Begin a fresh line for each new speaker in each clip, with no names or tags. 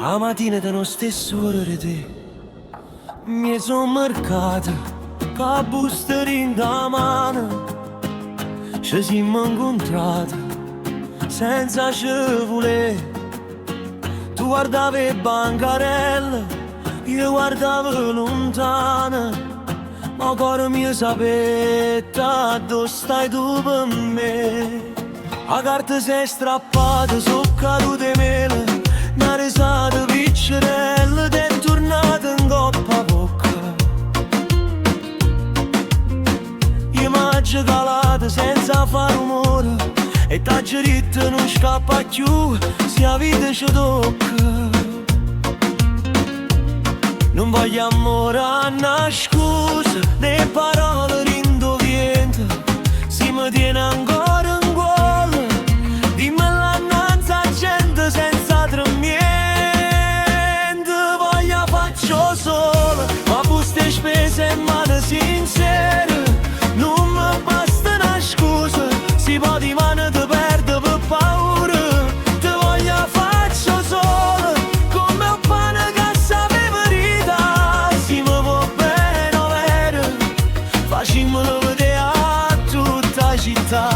a mattina dello stesso ora di te mi sono marcato con busta in mano. Ci siamo incontrati senza ci volere. Tu guardavi bancarelle, io guardavo lontano, ma cuore mio sapeva dove stai tu per me. La carta si è strappata, sono cadute mele, una risata piccerella ed è tornata in coppa a bocca. Immagine calata senza fare rumore e t'ha diritto non scappa più se la vita ci tocca. Non voglio amore a una scusa, né parole rindoviente, si mi tiene ancora in cuore, dimmi l'annanza gente senza tremiente. Voglio faccio solo, ma buste spese e mani sincere, non mi basta una scusa, si può di mano ti perde per paura. Ti voglio faccio solo, come un pane che sape verità, si mi può bene o vero, facimmelo vedere a tutta la città.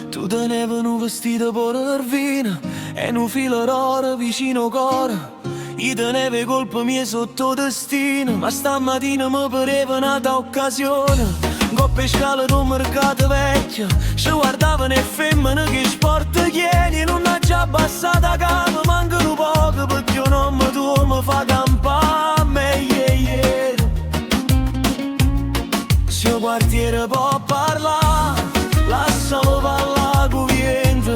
Tu tenevi un vestito per vino e un filo d'oro vicino al cuore, io tenevo colpa mia sotto destino, ma stamattina mi pareva nata occasione. Coppe scale d'un mercato vecchio, ci guardavano e femmine che sport chiedi, non ha già abbassata capo, mancano poco perché io non mi dormo fa campare meglio ieri. Se il quartiere può parlare, lasciamo parlare con viento,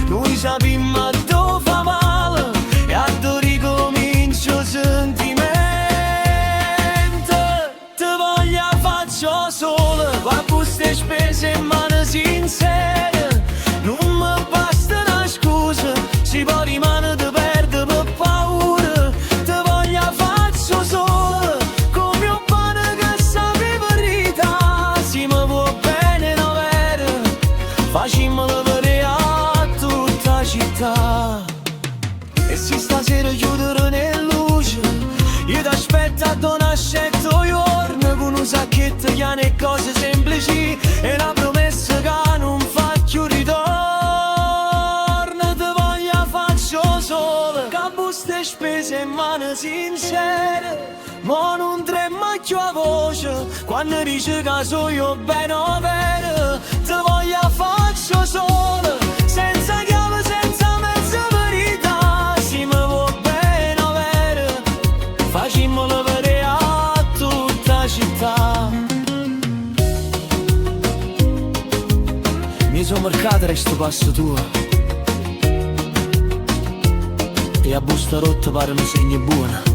noi sappiamo dove fa male e a dove ricomincio sentimento. Ti voglio faccio solo, qua buste spese e mani sincere, non mi basta una scusa, si può rimanere ti perde per paura. Ti voglio faccio solo, come un pane che sape verità, si mi può bene no vero, facimmelo vedere a tutta la città. E se stasera chiudere nel luce, io ti aspetto a una scelta giorno, con un sacchetto pieno e cose semplici e una promessa che non fa più ritorno. Ti voglio faccio solo, che buste spese e mani sincere, ma non trema più la voce quando dice che sono io bene o vero. Ti voglio faccio solo, senza chiave, senza mezza verità, si mi può bene o vero, facimmolo vedere a tutta la città. Mi sono marcato resto passo tuo e a busta rotta pare mi segni buona.